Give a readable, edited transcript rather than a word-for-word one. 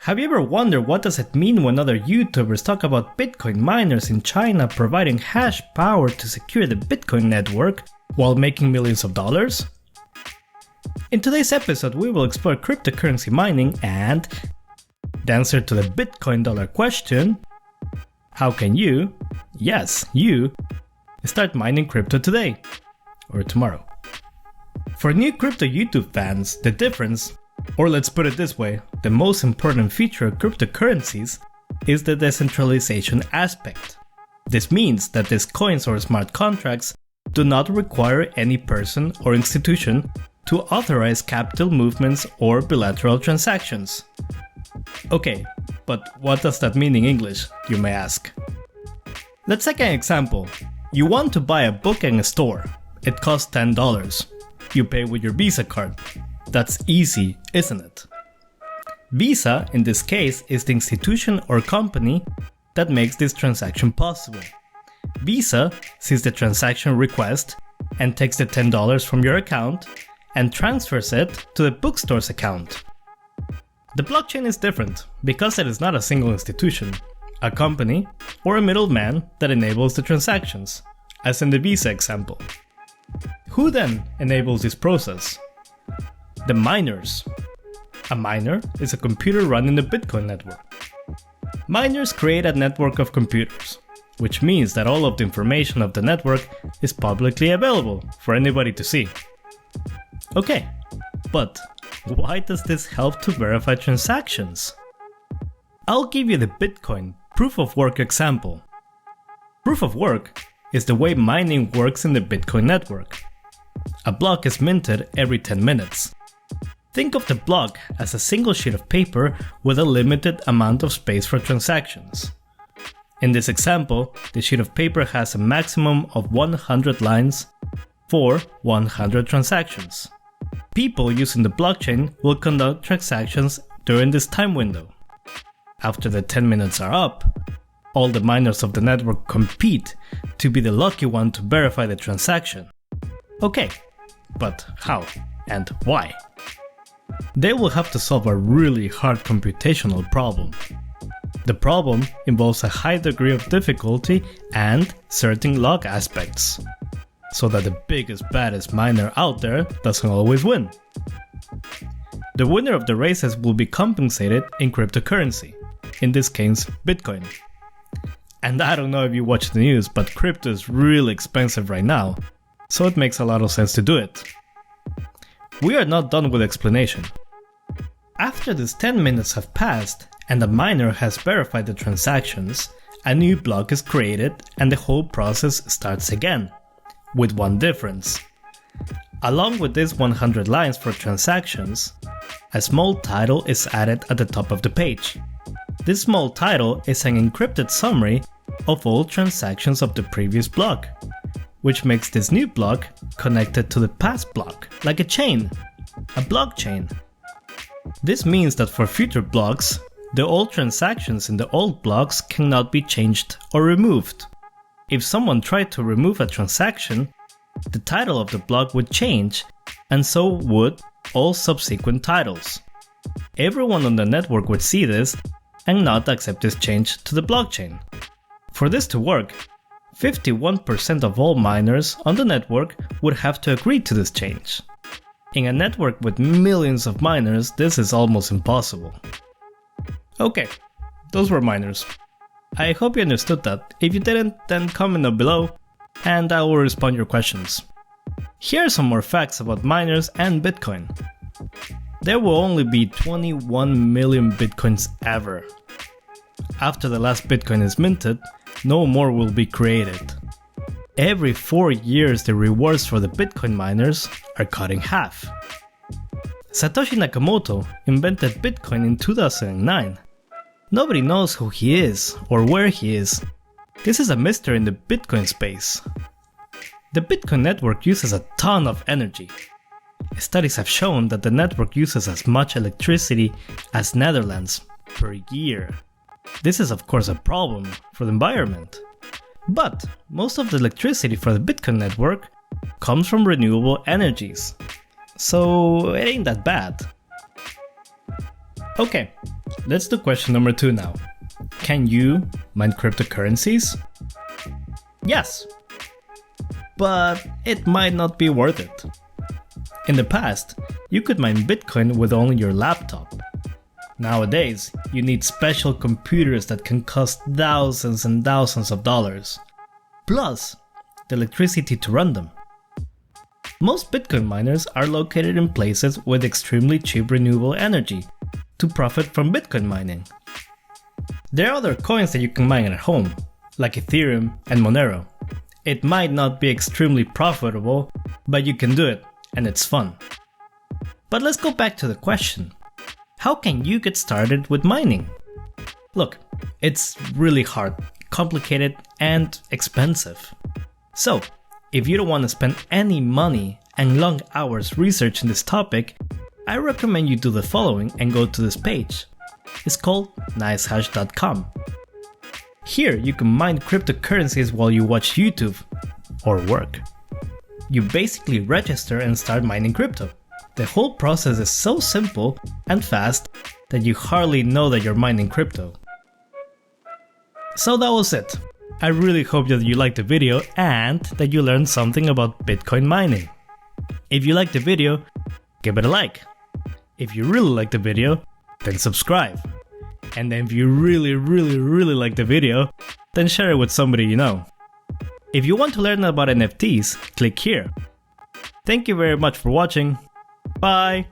Have you ever wondered what does it mean when other YouTubers talk about Bitcoin miners in China providing hash power to secure the Bitcoin network while making millions of dollars? In today's episode, we will explore cryptocurrency mining and the answer to the Bitcoin dollar question: how can you, yes, you, start mining crypto today or tomorrow? For new crypto YouTube fans, the difference, or let's put it this way, the most important feature of cryptocurrencies is the decentralization aspect. This means that these coins or smart contracts do not require any person or institution to authorize capital movements or bilateral transactions. Okay, but what does that mean in English, you may ask? Let's take an example. You want to buy a book in a store. It costs $10. You pay with your Visa card. That's easy, isn't it? Visa, in this case, is the institution or company that makes this transaction possible. Visa sees the transaction request and takes the $10 from your account and transfers it to the bookstore's account. The blockchain is different because it is not a single institution, a company, or a middleman that enables the transactions, as in the Visa example. Who then enables this process? The miners. A miner is a computer running the Bitcoin network. Miners create a network of computers, which means that all of the information of the network is publicly available for anybody to see. Okay, but why does this help to verify transactions? I'll give you the Bitcoin proof of work example. Proof of work is the way mining works in the Bitcoin network. A block is minted every 10 minutes. Think of the block as a single sheet of paper with a limited amount of space for transactions. In this example, the sheet of paper has a maximum of 100 lines for 100 transactions. People using the blockchain will conduct transactions during this time window. After the 10 minutes are up, all the miners of the network compete to be the lucky one to verify the transaction. Okay, but how and why? They will have to solve a really hard computational problem. The problem involves a high degree of difficulty and certain luck aspects, so that the biggest, baddest miner out there doesn't always win. The winner of the races will be compensated in cryptocurrency, in this case Bitcoin. And I don't know if you watch the news, but crypto is really expensive right now, so it makes a lot of sense to do it. We are not done with explanation. After these 10 minutes have passed and the miner has verified the transactions, a new block is created and the whole process starts again, with one difference. Along with these 100 lines for transactions, a small title is added at the top of the page. This small title is an encrypted summary of all transactions of the previous block, which makes this new block connected to the past block, like a chain, a blockchain. This means that for future blocks, the old transactions in the old blocks cannot be changed or removed. If someone tried to remove a transaction, the title of the block would change, and so would all subsequent titles. Everyone on the network would see this and not accept this change to the blockchain. For this to work, 51% of all miners on the network would have to agree to this change. In a network with millions of miners, this is almost impossible. Okay, those were miners. I hope you understood that. If you didn't, then comment down below and I will respond to your questions. Here are some more facts about miners and Bitcoin. There will only be 21 million Bitcoins ever. After the last Bitcoin is minted, no more will be created. Every 4 years the rewards for the Bitcoin miners are cut in half. Satoshi Nakamoto invented Bitcoin in 2009. Nobody knows who he is or where he is. This is a mystery in the Bitcoin space. The Bitcoin network uses a ton of energy. Studies have shown that the network uses as much electricity as Netherlands per year. This is of course a problem for the environment. But most of the electricity for the Bitcoin network comes from renewable energies. So it ain't that bad. Okay, let's do question number 2 now. Can you mine cryptocurrencies? Yes, but it might not be worth it. In the past, you could mine Bitcoin with only your laptop. Nowadays, you need special computers that can cost thousands and thousands of dollars, plus the electricity to run them. Most Bitcoin miners are located in places with extremely cheap renewable energy to profit from Bitcoin mining. There are other coins that you can mine at home, like Ethereum and Monero. It might not be extremely profitable, but you can do it, and it's fun. But let's go back to the question. How can you get started with mining? Look, it's really hard, complicated, and expensive. So, if you don't want to spend any money and long hours researching this topic, I recommend you do the following and go to this page. It's called nicehash.com. Here you can mine cryptocurrencies while you watch YouTube or work. You basically register and start mining crypto. The whole process is so simple and fast that you hardly know that you're mining crypto. So that was it. I really hope that you liked the video and that you learned something about Bitcoin mining. If you liked the video, give it a like. If you really liked the video, then subscribe. And then if you really like the video, then share it with somebody you know. If you want to learn about NFTs, click here. Thank you very much for watching. Bye!